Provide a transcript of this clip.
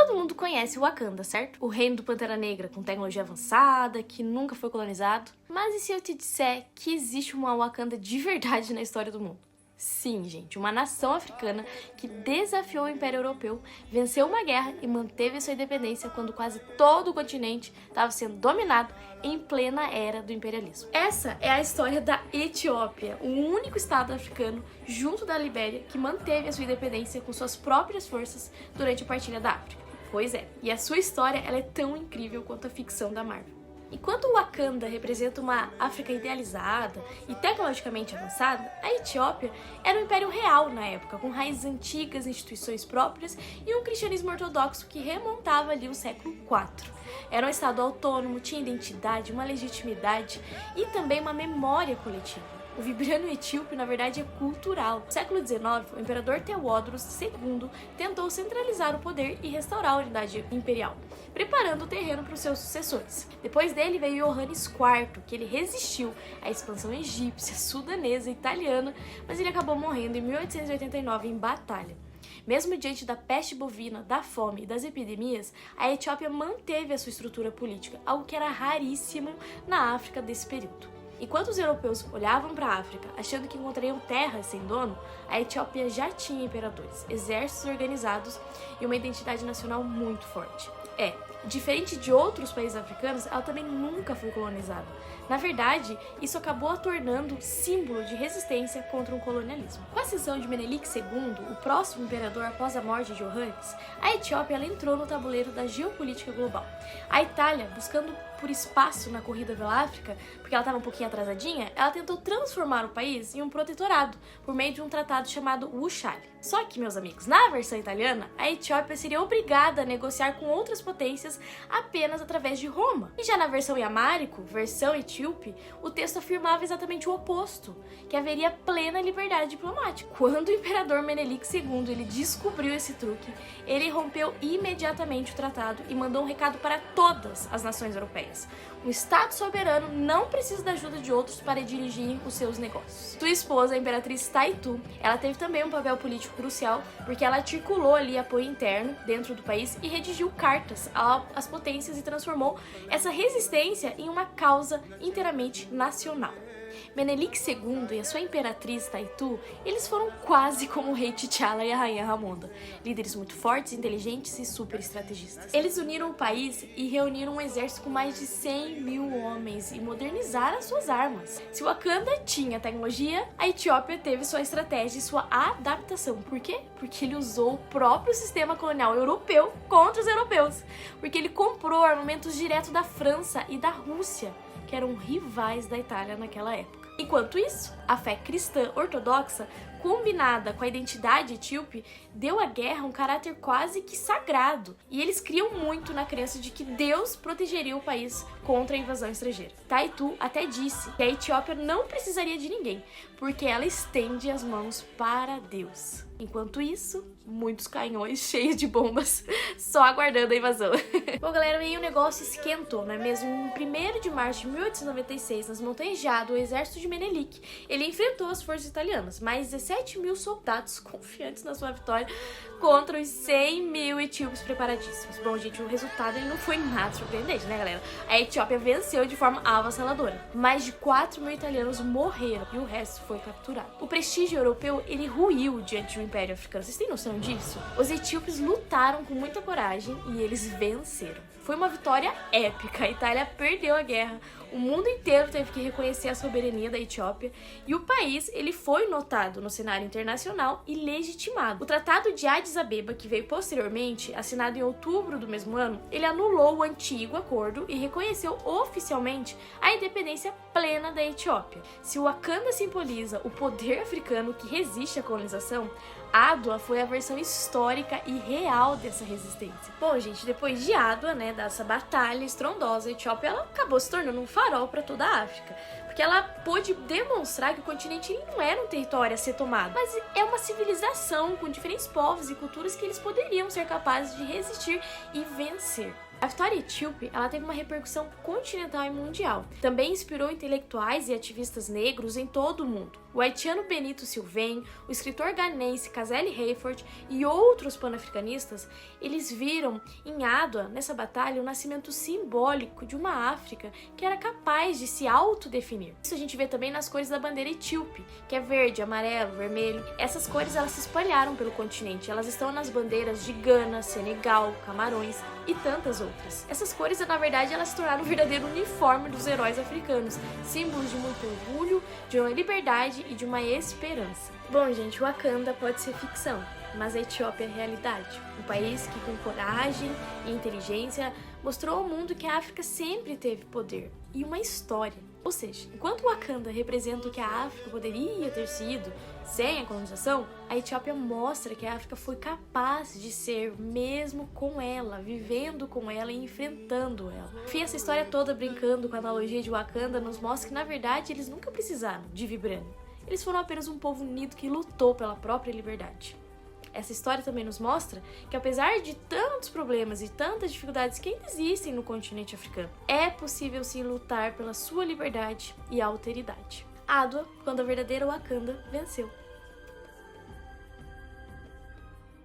Todo mundo conhece o Wakanda, certo? O reino do Pantera Negra com tecnologia avançada, que nunca foi colonizado. Mas e se eu te disser que existe uma Wakanda de verdade na história do mundo? Sim, gente, uma nação africana que desafiou o Império Europeu, venceu uma guerra e manteve sua independência quando quase todo o continente estava sendo dominado em plena era do imperialismo. Essa é a história da Etiópia, o único estado africano, junto da Libéria, que manteve a sua independência com suas próprias forças durante a partilha da África. Pois é, e a sua história ela é tão incrível quanto a ficção da Marvel. Enquanto o Wakanda representa uma África idealizada e tecnologicamente avançada, a Etiópia era um império real na época, com raízes antigas, instituições próprias e um cristianismo ortodoxo que remontava ali o século IV. Era um estado autônomo, tinha identidade, uma legitimidade e também uma memória coletiva. O vibranium etíope, na verdade, é cultural. No século XIX, o imperador Teódoros II tentou centralizar o poder e restaurar a unidade imperial, preparando o terreno para os seus sucessores. Depois dele veio Ioannis IV, que ele resistiu à expansão egípcia, sudanesa e italiana, mas ele acabou morrendo em 1889 em batalha. Mesmo diante da peste bovina, da fome e das epidemias, a Etiópia manteve a sua estrutura política, algo que era raríssimo na África desse período. Enquanto os europeus olhavam para a África achando que encontrariam terras sem dono, a Etiópia já tinha imperadores, exércitos organizados e uma identidade nacional muito forte. Diferente de outros países africanos, ela também nunca foi colonizada. Na verdade, isso acabou a tornando símbolo de resistência contra o colonialismo. Com a ascensão de Menelik II, o próximo imperador após a morte de Ioannis, a Etiópia ela entrou no tabuleiro da geopolítica global. A Itália, buscando por espaço na corrida pela África, porque ela estava um pouquinho atrasadinha, ela tentou transformar o país em um protetorado por meio de um tratado chamado Wuchale. Só que, meus amigos, na versão italiana, a Etiópia seria obrigada a negociar com outras potências apenas através de Roma. E já na versão Yamárico, versão etíope, o texto afirmava exatamente o oposto, que haveria plena liberdade diplomática. Quando o imperador Menelik II ele descobriu esse truque, ele rompeu imediatamente o tratado e mandou um recado para todas as nações europeias. Um Estado soberano não precisa da ajuda de outros para dirigir os seus negócios. Sua esposa, a imperatriz Taitu, ela teve também um papel político crucial, porque ela articulou ali apoio interno dentro do país e redigiu cartas às potências e transformou essa resistência em uma causa inteiramente nacional. Menelik II e a sua imperatriz Taitu, eles foram quase como o rei T'Challa e a rainha Ramonda, líderes muito fortes, inteligentes e super estrategistas. Eles uniram o país e reuniram um exército com mais de 100 mil homens e modernizaram as suas armas. Se o Wakanda tinha tecnologia, a Etiópia teve sua estratégia e sua adaptação. Por quê? Porque ele usou o próprio sistema colonial europeu contra os europeus. Porque ele comprou armamentos direto da França e da Rússia, que eram rivais da Itália naquela época. Enquanto isso, a fé cristã ortodoxa, combinada com a identidade etíope, deu à guerra um caráter quase que sagrado. E eles criam muito na crença de que Deus protegeria o país contra a invasão estrangeira. Taitu até disse que a Etiópia não precisaria de ninguém, porque ela estende as mãos para Deus. Enquanto isso, muitos canhões cheios de bombas só aguardando a invasão. Bom, galera, aí o negócio esquentou, não é mesmo? Em 1º de março de 1896, nas montanhas de Adwa, o exército de Menelik, ele enfrentou as forças italianas, mais 17 mil soldados confiantes na sua vitória contra os 100 mil etíopes preparadíssimos. Bom, gente, o resultado ele não foi nada surpreendente, né, galera? A Etiópia venceu de forma avassaladora. Mais de 4 mil italianos morreram e o resto foi capturado. O prestígio europeu, ele ruiu diante do Império Africano. Vocês têm noção disso? Os etíopes lutaram com muita coragem e eles venceram. Foi uma vitória épica. A Itália perdeu a guerra. O mundo inteiro teve que reconhecer a soberania da Etiópia e o país ele foi notado no cenário internacional e legitimado. O Tratado de Addis Abeba, que veio posteriormente, assinado em outubro do mesmo ano, ele anulou o antigo acordo e reconheceu oficialmente a independência plena da Etiópia. Se o Wakanda simboliza o poder africano que resiste à colonização, Adwa foi a versão histórica e real dessa resistência. Bom, gente, depois de Adwa, né, dessa batalha estrondosa, a Etiópia ela acabou se tornando um farol para toda a África, porque ela pôde demonstrar que o continente ele não era um território a ser tomado, mas é uma civilização com diferentes povos e culturas que eles poderiam ser capazes de resistir e vencer. A vitória etíope, ela teve uma repercussão continental e mundial. Também inspirou intelectuais e ativistas negros em todo o mundo. O haitiano Benito Sylvain, o escritor ganense Kazelle Hayford e outros panafricanistas, eles viram em Adwa, nessa batalha, o nascimento simbólico de uma África que era capaz de se autodefinir. Isso a gente vê também nas cores da bandeira etíope, que é verde, amarelo, vermelho. Essas cores elas se espalharam pelo continente, elas estão nas bandeiras de Gana, Senegal, Camarões e tantas outras. Essas cores, na verdade, elas se tornaram o verdadeiro uniforme dos heróis africanos, símbolos de muito orgulho, de uma liberdade e de uma esperança. Bom, gente, Wakanda pode ser ficção, mas a Etiópia é realidade. Um país que, com coragem e inteligência, mostrou ao mundo que a África sempre teve poder e uma história. Ou seja, enquanto Wakanda representa o que a África poderia ter sido sem a colonização, a Etiópia mostra que a África foi capaz de ser mesmo com ela, vivendo com ela e enfrentando ela. Enfim, essa história toda brincando com a analogia de Wakanda nos mostra que, na verdade, eles nunca precisaram de Vibranium. Eles foram apenas um povo unido que lutou pela própria liberdade. Essa história também nos mostra que, apesar de tantos problemas e tantas dificuldades que ainda existem no continente africano, é possível sim lutar pela sua liberdade e alteridade. Adwa, quando a verdadeira Wakanda venceu.